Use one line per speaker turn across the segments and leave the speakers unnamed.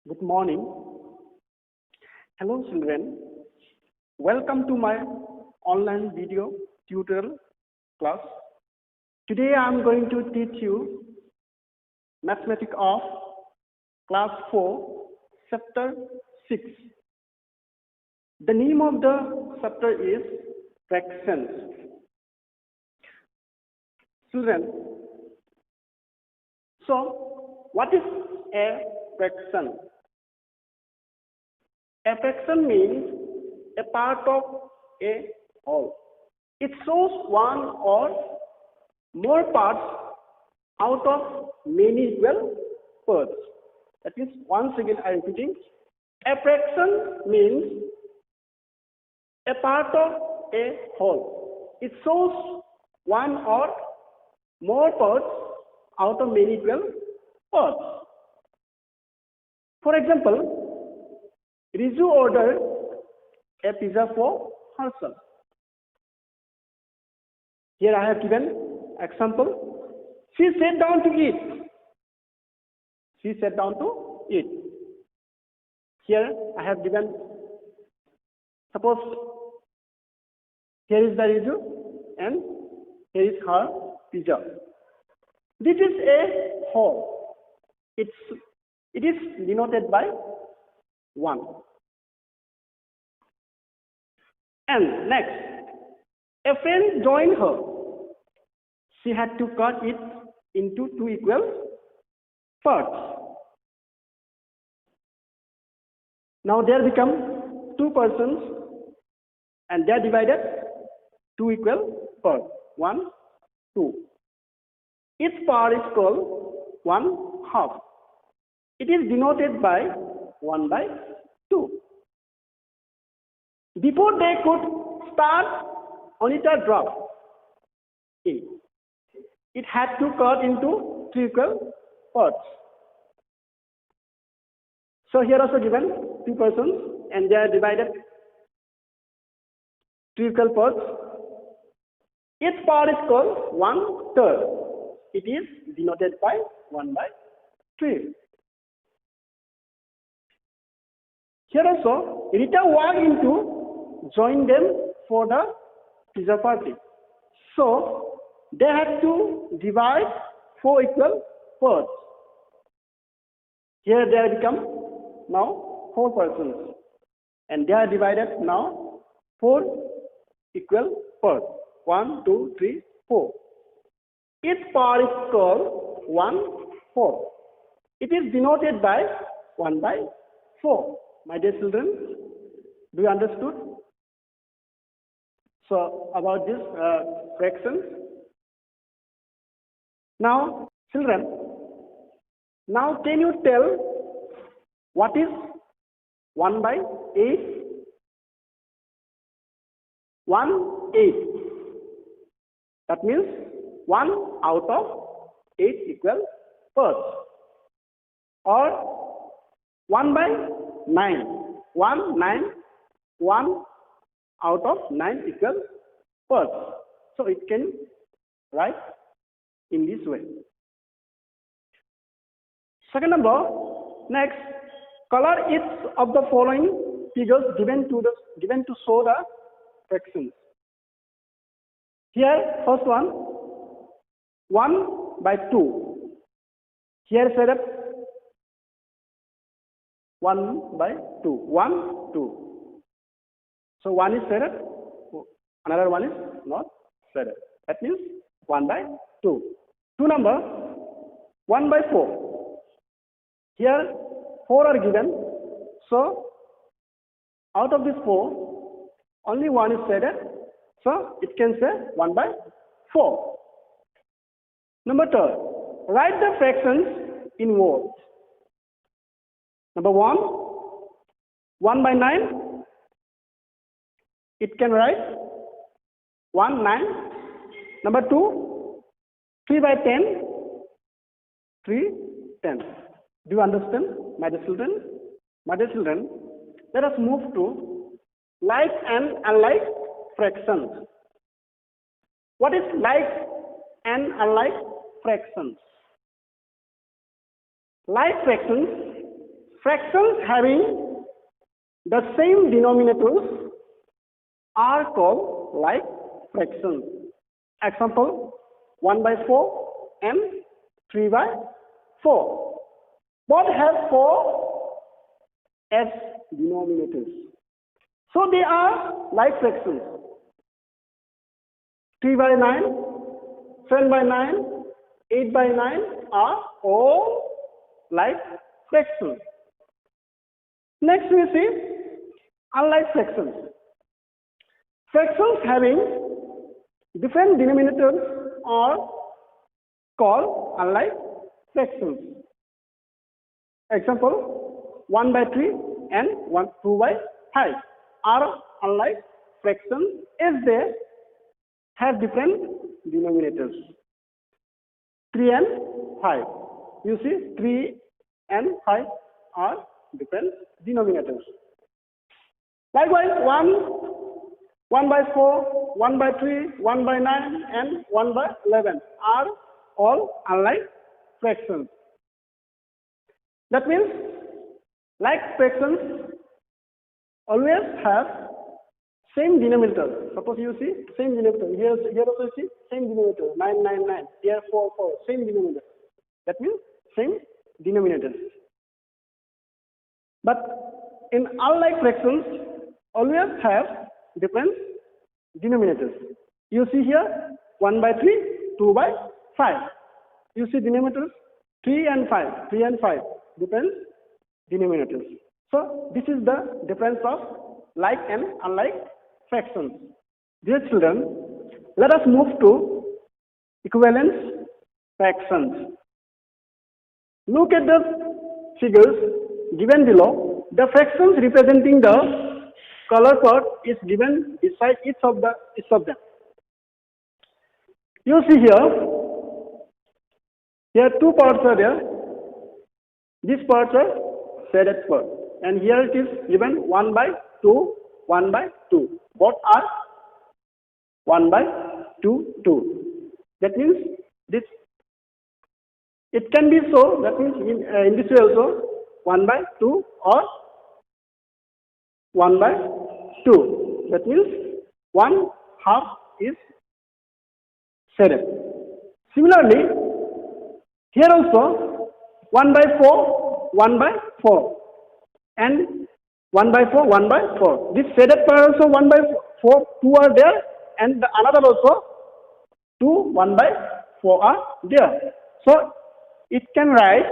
Good morning. Hello, children. Welcome to my online video tutorial class. Today I am going to teach you Mathematics of Class 4, Chapter 6. The name of the chapter is Fractions. Children, so what is a fraction? A fraction means a part of a whole. It shows one or more parts out of many equal parts. That is, once again I am repeating, a fraction means a part of a whole. It shows one or more parts out of many equal parts. For example, Riju ordered a pizza for herself. Here I have given example. She sat down to eat. She sat down to eat. Here I have given, suppose here is the Riju and here is her pizza. This is a whole. It is denoted by 1. And next, a friend joined her. She had to cut it into 2 equal parts. Now there become 2 persons and they are divided 2 equal parts. 1, 2. Each part is called 1/2. It is denoted by 1/2. Before they could start on it a drop, it had to cut into 3 equal parts. So here also given 2 persons and they are divided 3 equal parts. Each part is called 1/3. It is denoted by 1/3. Here also, Rita walked in to join them for the pizza party. So, they had to divide 4 equal parts. Here they become now 4 persons. And they are divided now 4 equal parts. 1, 2, 3, 4. Each part is called 1/4. It is denoted by 1/4. My dear children, do you understood? So about this fractions. Now, children, now can you tell what is 1/8? 1/8. That means 1 out of 8 equal parts. Or 1/9. 1 out of 9 equal parts. So it can write in this way. Second number, next, color each of the following figures given to show the fractions. Here, first one, 1/2. Here set up 1/2. 1, 2. So 1 is set up, another one is not set up. That means 1/2. 2 number, 1/4. Here 4 are given. So out of this 4, only 1 is set up. So it can say 1/4. Number 2, write the fractions in words. Number 1, 1/9. It can write 1/9. Number 2, 3/10. 3/10. Do you understand, my dear children? My dear children, let us move to like and unlike fractions. What is like and unlike fractions? Like fractions fractions having the same denominators are called like fractions. Example, 1 by 4 and 3 by 4. Both have 4 as denominators. So they are like fractions. 3 by 9, 7 by 9, 8 by 9 are all like fractions. Next we see unlike fractions. Fractions having different denominators are called unlike fractions. Example, 1 by 3 and 2 by 5 are unlike fractions as they have different denominators. 3 and 5. You see, 3 and 5 are different denominators. Likewise, 1 by 4, 1 by 3, 1 by 9, and 1 by 11 are all unlike fractions. That means, like fractions always have same denominator. Suppose you see same denominator. Here also you see same denominator. 9. Here 4. Same denominator. That means same denominators. But in unlike fractions, always have different denominators. You see here 1 by 3, 2 by 5. You see denominators 3 and 5. 3 and 5 different denominators. So this is the difference of like and unlike fractions. Dear children, let us move to equivalence fractions. Look at the figures given below. The fractions representing the color part is given beside each of them. You see here 2 parts are there. These parts are shaded part, and here it is given 1 by 2, 1 by 2. Both are 1 by 2, 2. That means this. It can be so. That means in this way also 1 by 2 or 1 by 2. That means 1/2 is shaded. Similarly, here also 1 by 4, 1 by 4, and 1 by 4, 1 by 4. This shaded part also 1 by 4, 2 are there, and the another also 2, 1 by 4 are there. So it can write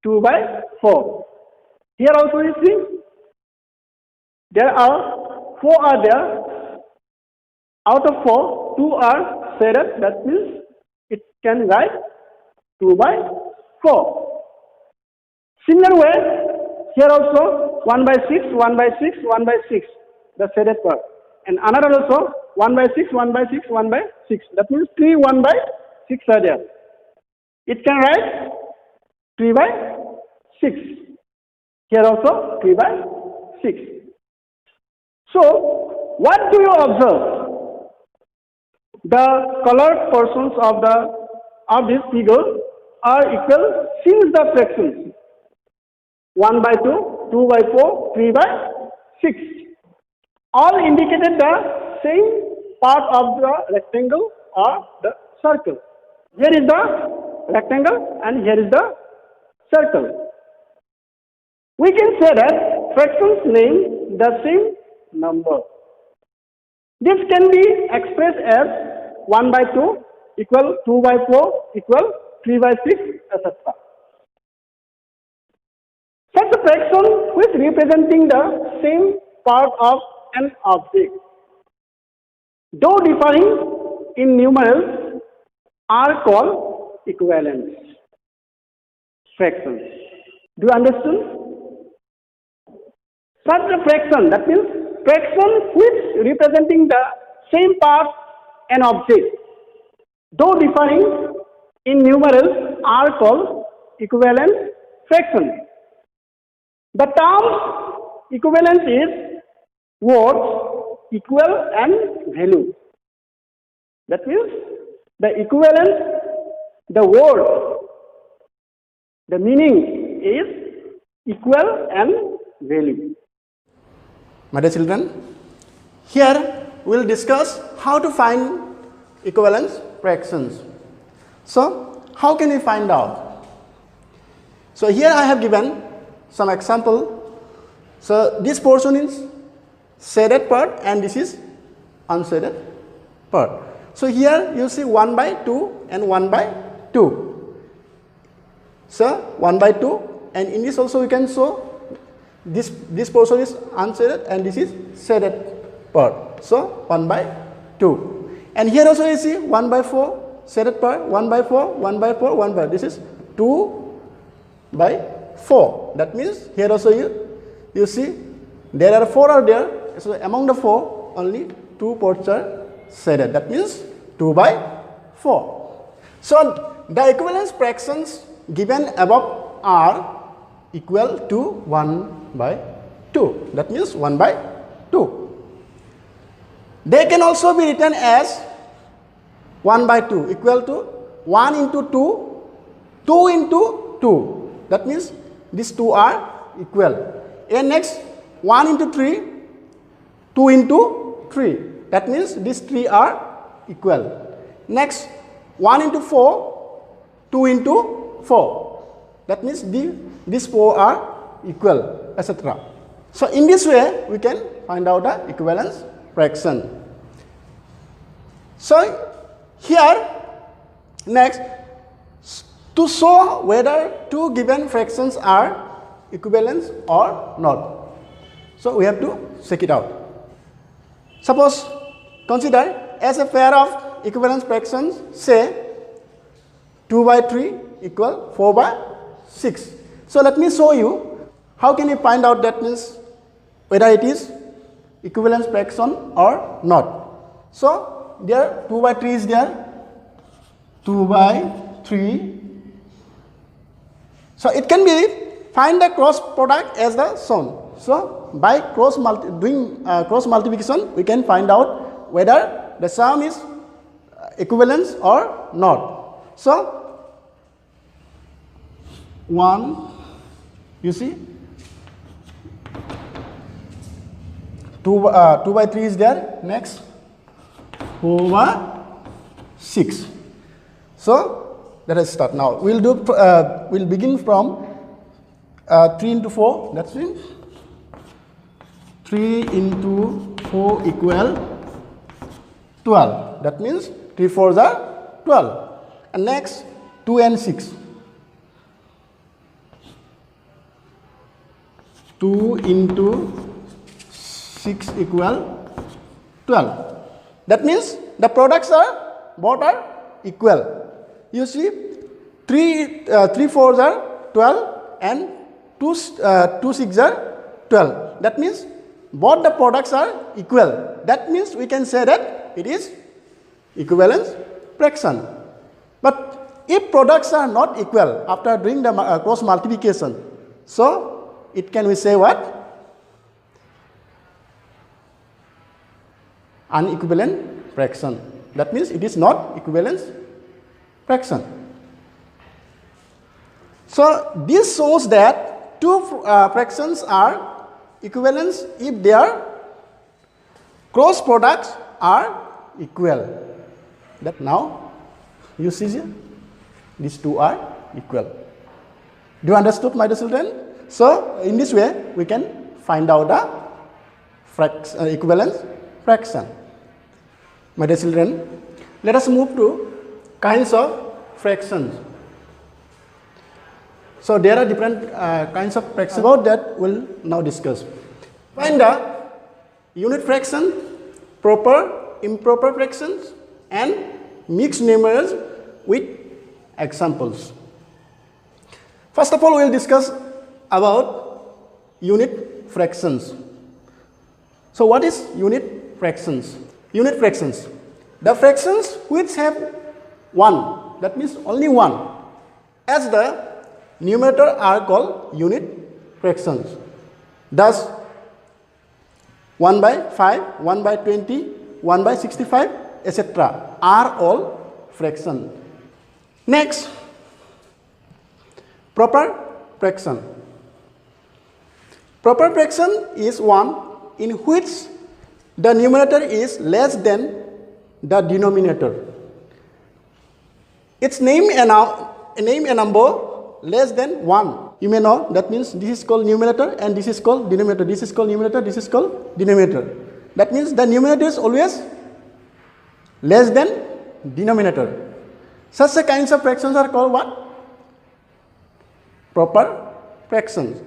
2 by 4. Here also you see there are 4 are there. Out of 4, 2 are shaded. That means it can write 2 by 4. Similar way, here also 1 by 6, 1 by 6, 1 by 6, the shaded part. And another also 1 by 6, 1 by 6, 1 by 6. That means 3, 1 by 6 are there. It can write 3 by 6. Here also 3 by 6. So, what do you observe? The colored portions of this figure are equal since the fractions 1 by 2, 2 by 4, 3 by 6. All indicated the same part of the rectangle or the circle. Here is the rectangle and here is the circle. We can say that fractions name the same number. This can be expressed as 1 by 2 equal 2 by 4 equal 3 by 6, etc. Such a fraction which representing the same part of an object, though differing in numerals, are called equivalence fractions. Do you understand? Such a fraction, that means fraction which representing the same part an object, though differing in numerals, are called equivalence fractions. The term equivalence is words equal and value. That means the equivalence, the word, the meaning is equal and value.
My dear children, here we will discuss how to find equivalence fractions. So, how can we find out? So, here I have given some example. So, this portion is shaded part and this is unshaded part. So, here you see 1 by 2 and 1 by 2. So, 1 by 2, and in this also we can show this portion is unshaded and this is shaded part. So, 1 by 2. And here also you see 1 by 4 shaded part, 1 by 4, 1 by 4, 1 by, this is 2 by 4. That means here also you see there are 4 are there. So, among the 4 only 2 parts are shaded. That means 2 by 4. So, the equivalence fractions given above are equal to 1 by 2. That means 1 by 2. They can also be written as 1 by 2 equal to 1 into 2, 2 into 2. That means these 2 are equal. And next 1 into 3, 2 into 3. That means these 3 are equal. Next 1 into 4, 2 into 4. That means these 4 are equal, etc. So, in this way we can find out the equivalence fraction. So, here next, to show whether two given fractions are equivalent or not. So, we have to check it out. Suppose consider as a pair of equivalence fractions, say 2 by 3 equal 4 by 6. So, let me show you how can you find out that means whether it is equivalence fraction or not. So, there 2 by 3 is there, 2 by 3. So, it can be find the cross product as the shown. So, by doing cross multiplication we can find out whether the sum is equivalence or not. So, 1, you see 2 by 3 is there, next 4 by 6. So, let us start now. We'll begin from 3 into 4, that's it. 3 into 4 equal 12. That means 3 4s are 12. And next 2 and 6. 2 into 6 equal 12. That means the products are both are equal. You see 3 4s are 12 and 2 6s are 12. That means both the products are equal. That means we can say that it is equivalence fraction. But if products are not equal after doing the cross multiplication, so it can we say what? Unequivalent fraction. That means it is not equivalence fraction. So, this shows that two fractions are equivalence if their cross products are equal. That now you see here, these two are equal. Do you understood, my dear children? So, in this way we can find out the equivalence fraction. My dear children, let us move to kinds of fractions. So, there are different kinds of fractions. About that we will now discuss. Find the unit fraction, proper, improper fractions and mixed numerals with examples. First of all, we will discuss about unit fractions. So, what is unit fractions? Unit fractions, the fractions which have 1, that means only 1, as the numerator are called unit fractions. Thus, 1 by 5, 1 by 20, 1 by 65, etc. are all fractions. Next, proper fraction. Proper fraction is one in which the numerator is less than the denominator. It's name a number less than 1. You may know that means this is called numerator and this is called denominator. This is called numerator, this is called denominator. That means the numerator is always less than denominator. Such kinds of fractions are called what? Proper fractions.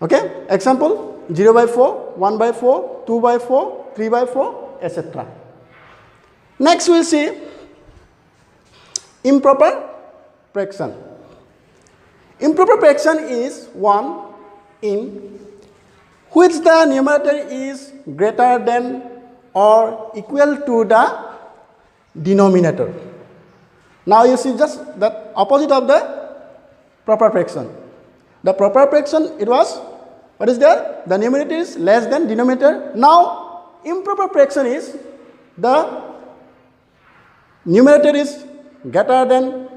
Okay? Example, 0 by 4, 1 by 4, 2 by 4, 3 by 4, etc. Next we will see improper fraction. Improper fraction is one in which the numerator is greater than or equal to the denominator. Now you see just the opposite of the proper fraction. The proper fraction, it was, what is there? The numerator is less than denominator. Now improper fraction is the numerator is greater than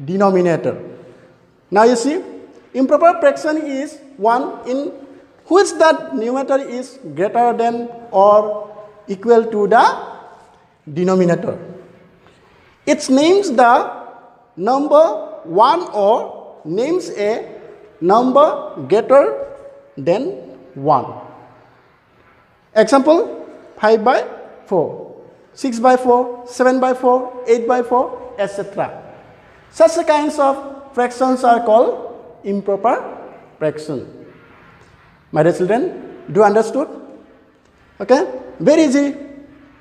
denominator. Now you see, improper fraction is one in which the numerator is greater than or equal to the denominator. It names the number 1 or names a number greater than 1. Example, 5 by 4, 6 by 4, 7 by 4, 8 by 4, etc. Such kinds of fractions are called improper fraction. My dear children, do you understood? Okay, very easy.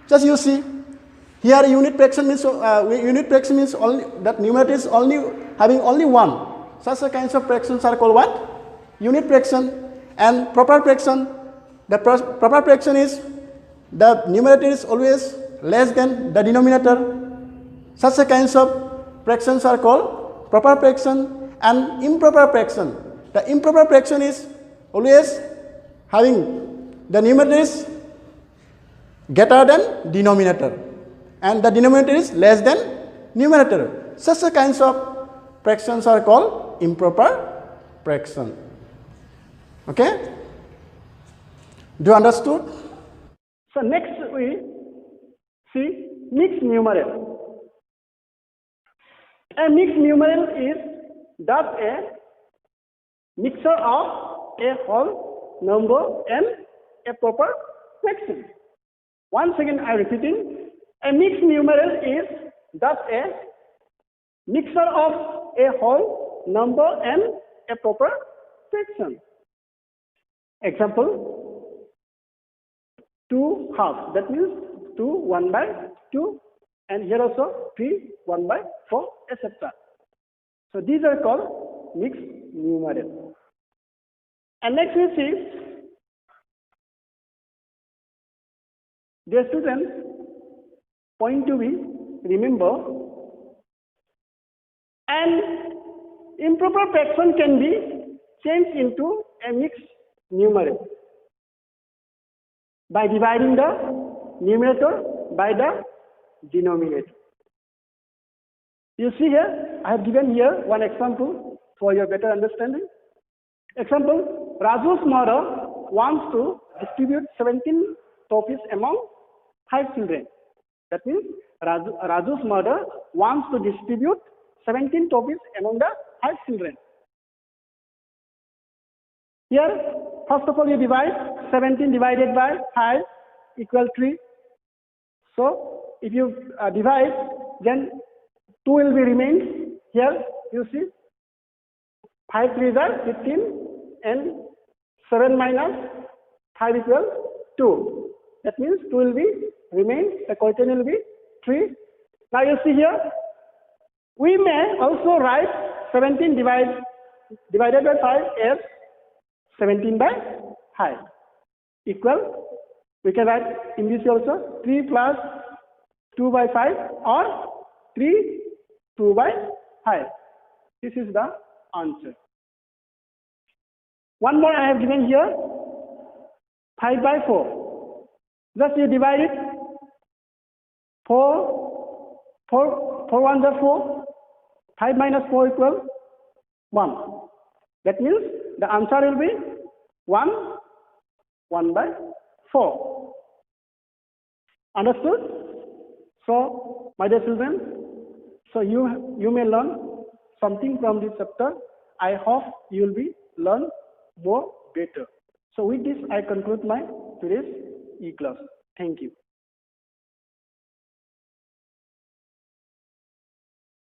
Just you see. Here unit fraction means only that numerator is only having only 1. Such kinds of fractions are called what? Unit fraction. And proper fraction. The proper fraction is the numerator is always less than the denominator. Such kinds of fractions are called proper fraction and improper fraction. The improper fraction is always having the numerator is greater than denominator and the denominator is less than numerator. Such kinds of fractions are called improper fraction. Okay? Do you understood?
So next we see mixed numeral. A mixed numeral is thus a mixture of a whole number and a proper fraction. Once again I am repeating, a mixed numeral is thus a mixture of a whole number and a proper fraction. Example, 2 halves, that means 2 1 by 2, and here also 3 1 by 4, etc. So these are called mixed numeral. And next we see, dear students, point to be remember, an improper fraction can be changed into a mixed numeral by dividing the numerator by the denominator. You see here, I have given here one example for your better understanding. Example, Raju's mother wants to distribute 17 toffees among 5 children. That means Raju's mother wants to distribute 17 toffees among the 5 children. Here, first of all, you divide 17 divided by 5 equal 3. So, if you divide, then 2 will be remains. Here, you see, 5 3s are 15 and 7 minus 5 equals 2. That means 2 will be remain, the quotient will be 3. Now you see here, we may also write 17 divided by 5 as 17 by 5 equal, we can write in this also 3 plus 2 by 5 or 3 2 by 5. This is the answer. One more I have given here, 5 by 4. Just you divide it, 4 1s are 4, 5 minus 4 equals 1. That means the answer will be 1, 1 by 4. Understood? So, my dear children, so you may learn something from this chapter. I hope you will be learn more better. So with this, I conclude my today's e-class. Thank you.